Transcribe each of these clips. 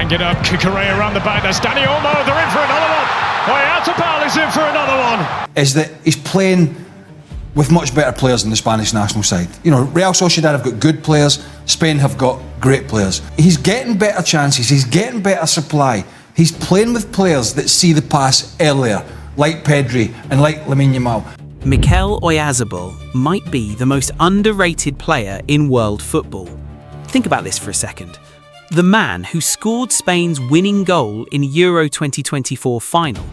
Hang it up, Kukurea around the back, there's Dani Olmo, they're in for another one. Oyarzabal is in for another one. Is that he's playing with much better players than the Spanish national side. You know, Real Sociedad have got good players, Spain have got great players. He's getting better chances, he's getting better supply. He's playing with players that see the pass earlier, like Pedri and like Lamine Yamal. Mikel Oyarzabal might be the most underrated player in world football. Think about this for a second. The man who scored Spain's winning goal in Euro 2024 final.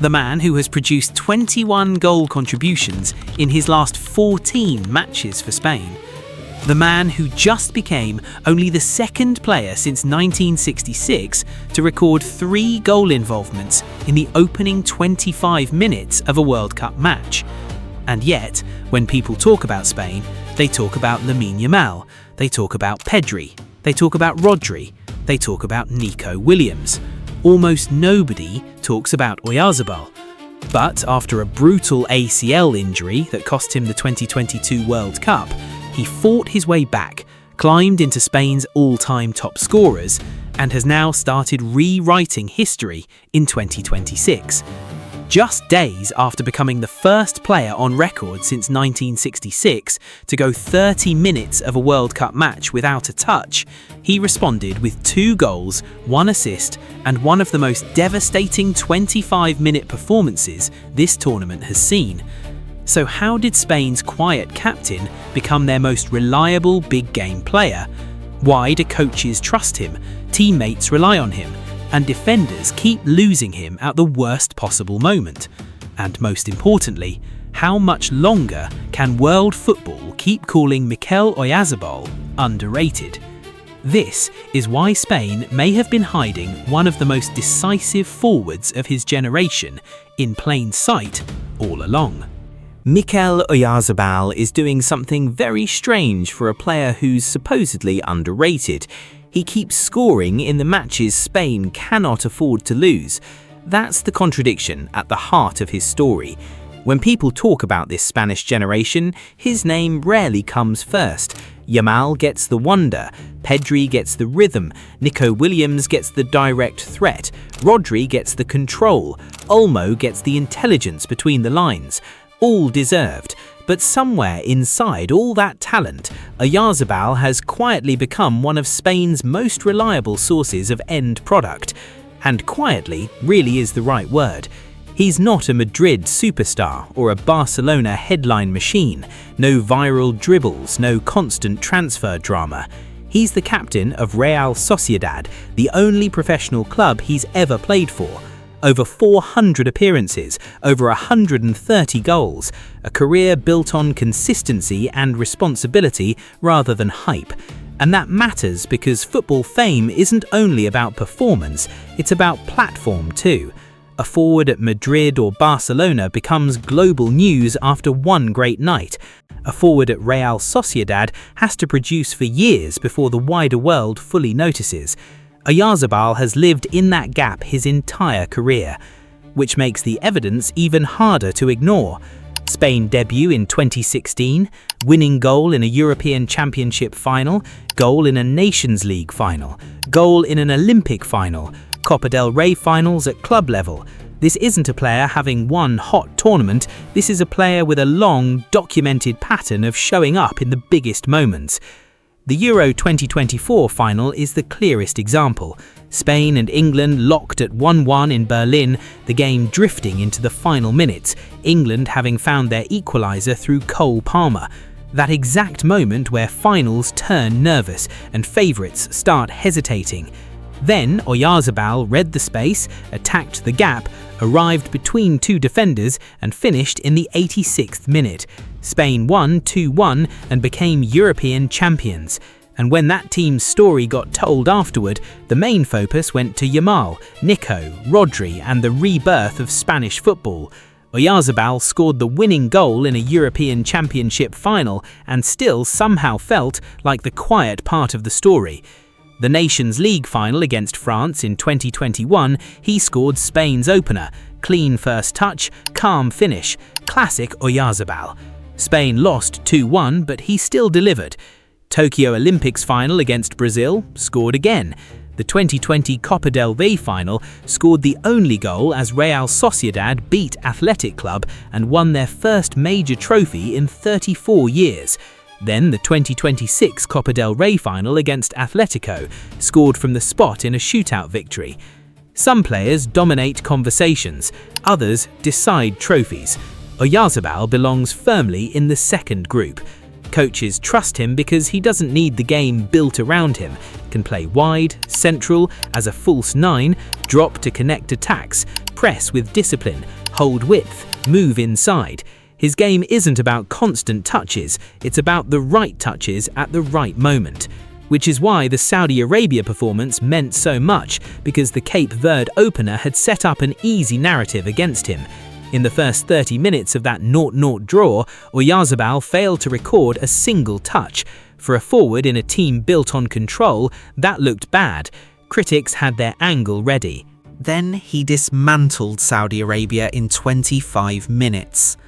The man who has produced 21 goal contributions in his last 14 matches for Spain. The man who just became only the second player since 1966 to record 3 goal involvements in the opening 25 minutes of a World Cup match. And yet, when people talk about Spain, they talk about Lamine Yamal, they talk about Pedri, they talk about Rodri, they talk about Nico Williams. Almost nobody talks about Oyarzabal. But after a brutal ACL injury that cost him the 2022 World Cup, he fought his way back, climbed into Spain's all-time top scorers, and has now started rewriting history in 2026. Just days after becoming the first player on record since 1966 to go 30 minutes of a World Cup match without a touch, he responded with 2 goals, 1 assist, and one of the most devastating 25-minute performances this tournament has seen. So how did Spain's quiet captain become their most reliable big-game player? Why do coaches trust him, teammates rely on him, and defenders keep losing him at the worst possible moment? And most importantly, how much longer can world football keep calling Mikel Oyarzabal underrated? This is why Spain may have been hiding one of the most decisive forwards of his generation in plain sight all along. Mikel Oyarzabal is doing something very strange for a player who's supposedly underrated. He keeps scoring in the matches Spain cannot afford to lose. That's the contradiction at the heart of his story. When people talk about this Spanish generation, his name rarely comes first. Yamal gets the wonder, Pedri gets the rhythm, Nico Williams gets the direct threat, Rodri gets the control, Olmo gets the intelligence between the lines. All deserved. But somewhere inside all that talent, Oyarzabal has quietly become one of Spain's most reliable sources of end product. And quietly really is the right word. He's not a Madrid superstar or a Barcelona headline machine. No viral dribbles, no constant transfer drama. He's the captain of Real Sociedad, the only professional club he's ever played for. Over 400 appearances, over 130 goals, a career built on consistency and responsibility rather than hype. And that matters because football fame isn't only about performance, it's about platform too. A forward at Madrid or Barcelona becomes global news after one great night. A forward at Real Sociedad has to produce for years before the wider world fully notices. Oyarzabal has lived in that gap his entire career, which makes the evidence even harder to ignore. Spain debut in 2016, winning goal in a European Championship final, goal in a Nations League final, goal in an Olympic final, Copa del Rey finals at club level. This isn't a player having one hot tournament, this is a player with a long, documented pattern of showing up in the biggest moments. The Euro 2024 final is the clearest example. Spain and England locked at 1-1 in Berlin, the game drifting into the final minutes, England having found their equaliser through Cole Palmer. That exact moment where finals turn nervous and favourites start hesitating. Then Oyarzabal read the space, attacked the gap, arrived between 2 defenders and finished in the 86th minute. Spain won 2-1 and became European champions. And when that team's story got told afterward, the main focus went to Yamal, Nico, Rodri and the rebirth of Spanish football. Oyarzabal scored the winning goal in a European Championship final and still somehow felt like the quiet part of the story. The Nations League final against France in 2021, he scored Spain's opener. Clean first touch, calm finish. Classic Oyarzabal. Spain lost 2-1, but he still delivered. Tokyo Olympics final against Brazil, scored again. The 2020 Copa del Rey final scored the only goal as Real Sociedad beat Athletic Club and won their first major trophy in 34 years. Then the 2026 Copa del Rey final against Atletico scored from the spot in a shootout victory. Some players dominate conversations, others decide trophies. Oyarzabal belongs firmly in the second group. Coaches trust him because he doesn't need the game built around him, can play wide, central, as a false nine, drop to connect attacks, press with discipline, hold width, move inside. His game isn't about constant touches, it's about the right touches at the right moment. Which is why the Saudi Arabia performance meant so much, because the Cape Verde opener had set up an easy narrative against him. In the first 30 minutes of that 0-0 draw, Oyarzabal failed to record a single touch. For a forward in a team built on control, that looked bad. Critics had their angle ready. Then he dismantled Saudi Arabia in 25 minutes.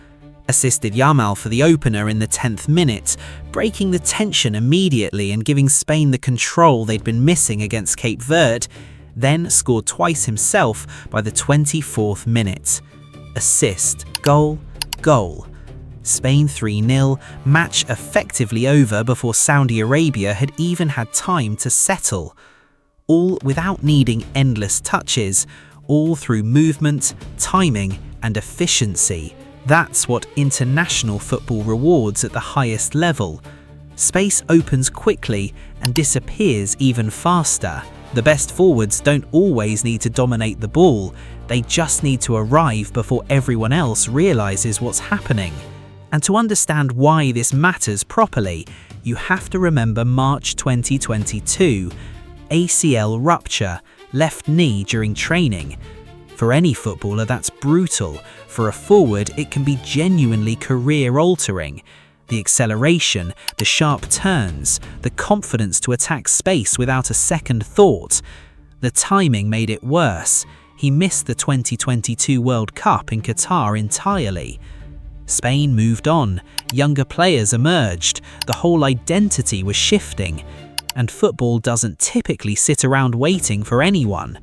Assisted Yamal for the opener in the 10th minute, breaking the tension immediately and giving Spain the control they'd been missing against Cape Verde, then scored twice himself by the 24th minute. Assist, goal, goal. Spain 3-0, match effectively over before Saudi Arabia had even had time to settle. All without needing endless touches, all through movement, timing and efficiency. That's what international football rewards at the highest level. Space opens quickly and disappears even faster. The best forwards don't always need to dominate the ball, they just need to arrive before everyone else realizes what's happening. And to understand why this matters properly, you have to remember March 2022. ACL rupture, left knee during training. For any footballer, that's brutal. For a forward, it can be genuinely career-altering. The acceleration, the sharp turns, the confidence to attack space without a second thought. The timing made it worse. He missed the 2022 World Cup in Qatar entirely. Spain moved on, younger players emerged, the whole identity was shifting, and football doesn't typically sit around waiting for anyone.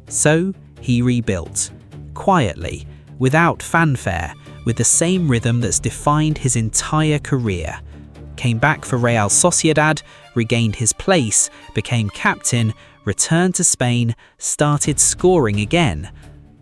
So he rebuilt, quietly, without fanfare, with the same rhythm that's defined his entire career. Came back for Real Sociedad, regained his place, became captain, returned to Spain, started scoring again.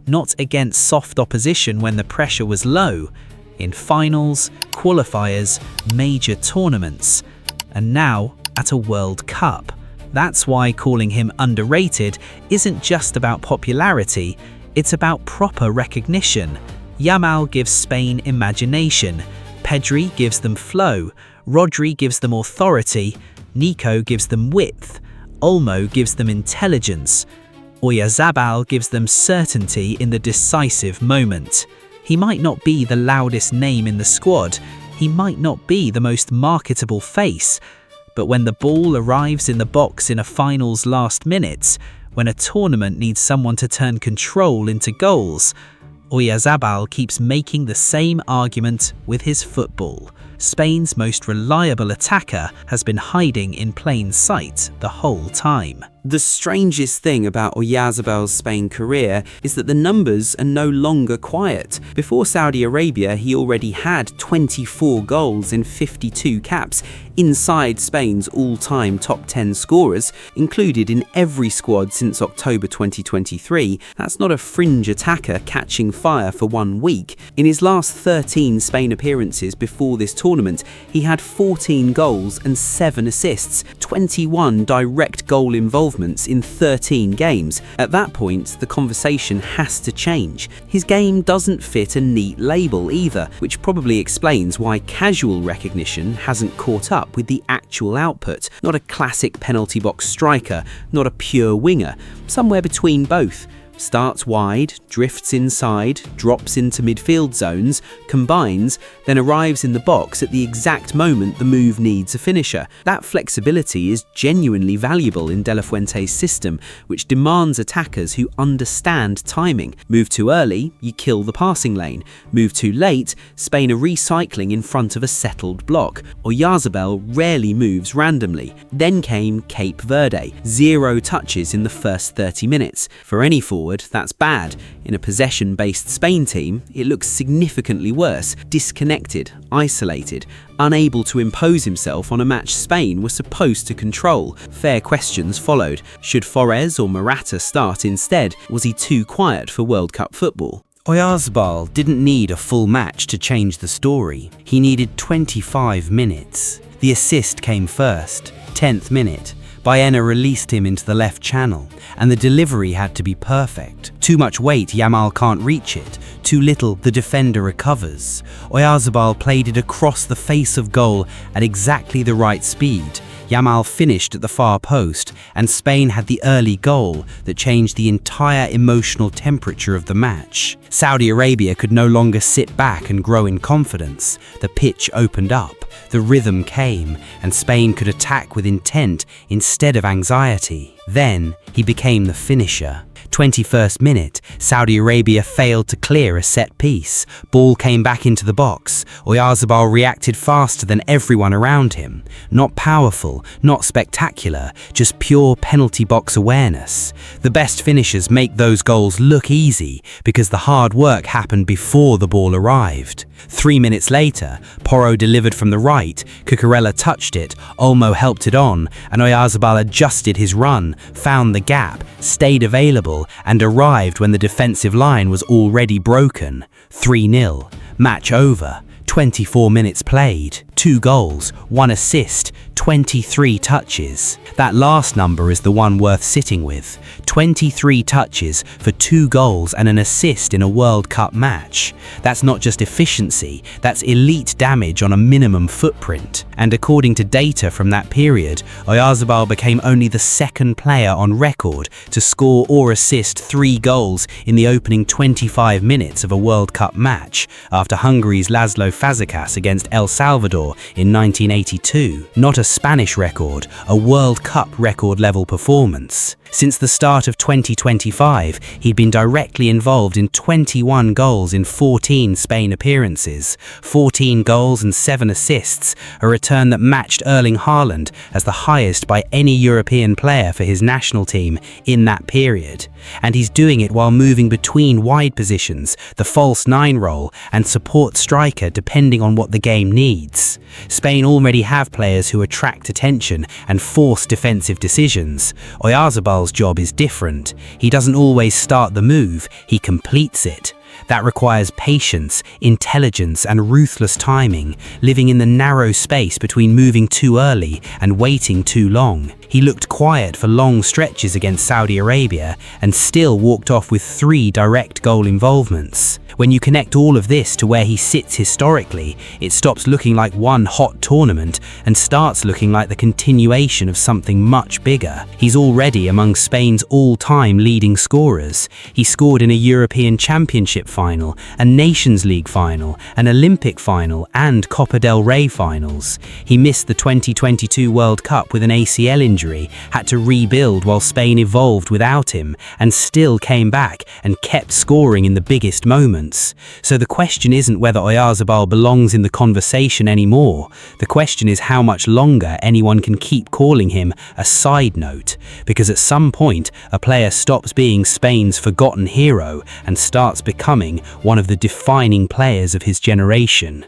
Not against soft opposition when the pressure was low, in finals, qualifiers, major tournaments, and now at a World Cup. That's why calling him underrated isn't just about popularity, it's about proper recognition. Yamal gives Spain imagination, Pedri gives them flow, Rodri gives them authority, Nico gives them width, Olmo gives them intelligence, Oyarzabal gives them certainty in the decisive moment. He might not be the loudest name in the squad, he might not be the most marketable face, but when the ball arrives in the box in a final's last minutes, when a tournament needs someone to turn control into goals, Oyarzabal keeps making the same argument with his football. Spain's most reliable attacker has been hiding in plain sight the whole time. The strangest thing about Oyarzabal's Spain career is that the numbers are no longer quiet. Before Saudi Arabia, he already had 24 goals in 52 caps, inside Spain's all-time top 10 scorers, included in every squad since October 2023. That's not a fringe attacker catching fire for 1 week. In his last 13 Spain appearances before this tournament, he had 14 goals and 7 assists, 21 direct goal involvements in 13 games. At that point, the conversation has to change. His game doesn't fit a neat label either, which probably explains why casual recognition hasn't caught up with the actual output. Not a classic penalty box striker, not a pure winger, somewhere between both. Starts wide, drifts inside, drops into midfield zones, combines, then arrives in the box at the exact moment the move needs a finisher. That flexibility is genuinely valuable in De La Fuente's system, which demands attackers who understand timing. Move too early, you kill the passing lane. Move too late, Spain are recycling in front of a settled block. Oyarzabal rarely moves randomly. Then came Cape Verde. 0 touches in the first 30 minutes. For any forward, that's bad. In a possession-based Spain team, it looks significantly worse. Disconnected, isolated, unable to impose himself on a match Spain were supposed to control. Fair questions followed. Should Flores or Morata start instead? Was he too quiet for World Cup football? Oyarzabal didn't need a full match to change the story. He needed 25 minutes. The assist came first, 10th minute. Baena released him into the left channel, and the delivery had to be perfect. Too much weight, Yamal can't reach it. Too little, the defender recovers. Oyarzabal played it across the face of goal at exactly the right speed. Yamal finished at the far post, and Spain had the early goal that changed the entire emotional temperature of the match. Saudi Arabia could no longer sit back and grow in confidence. The pitch opened up, the rhythm came, and Spain could attack with intent instead of anxiety. Then he became the finisher. 21st minute, Saudi Arabia failed to clear a set piece. Ball came back into the box. Oyarzabal reacted faster than everyone around him. Not powerful, not spectacular, just pure penalty box awareness. The best finishers make those goals look easy because the hard work happened before the ball arrived. 3 minutes later, Porro delivered from the right, Cucurella touched it, Olmo helped it on, and Oyarzabal adjusted his run, found the gap, stayed available, and arrived when the defensive line was already broken. 3-0. Match over. 24 minutes played. 2 goals, 1 assist, 23 touches. That last number is the one worth sitting with. 23 touches for 2 goals and an assist in a World Cup match. That's not just efficiency, that's elite damage on a minimum footprint. And according to data from that period, Oyarzabal became only the 2nd player on record to score or assist 3 goals in the opening 25 minutes of a World Cup match, after Hungary's Laszlo Fazekas against El Salvador in 1982. Not a Spanish record, a World Cup record-level performance. Since the start of 2025, he'd been directly involved in 21 goals in 14 Spain appearances, 14 goals and 7 assists, a return that matched Erling Haaland as the highest by any European player for his national team in that period. And he's doing it while moving between wide positions, the false 9 role, and support striker depending on what the game needs. Spain already have players who attract attention and force defensive decisions. Oyarzabal's job is different. He doesn't always start the move, he completes it. That requires patience, intelligence, and ruthless timing, living in the narrow space between moving too early and waiting too long. He looked quiet for long stretches against Saudi Arabia and still walked off with 3 direct goal involvements. When you connect all of this to where he sits historically, it stops looking like one hot tournament and starts looking like the continuation of something much bigger. He's already among Spain's all-time leading scorers. He scored in a European Championship final, a Nations League final, an Olympic final, and Copa del Rey finals. He missed the 2022 World Cup with an ACL injury, had to rebuild while Spain evolved without him, and still came back and kept scoring in the biggest moments. So the question isn't whether Oyarzabal belongs in the conversation anymore. The question is how much longer anyone can keep calling him a side note, because at some point a player stops being Spain's forgotten hero and starts becoming one of the defining players of his generation.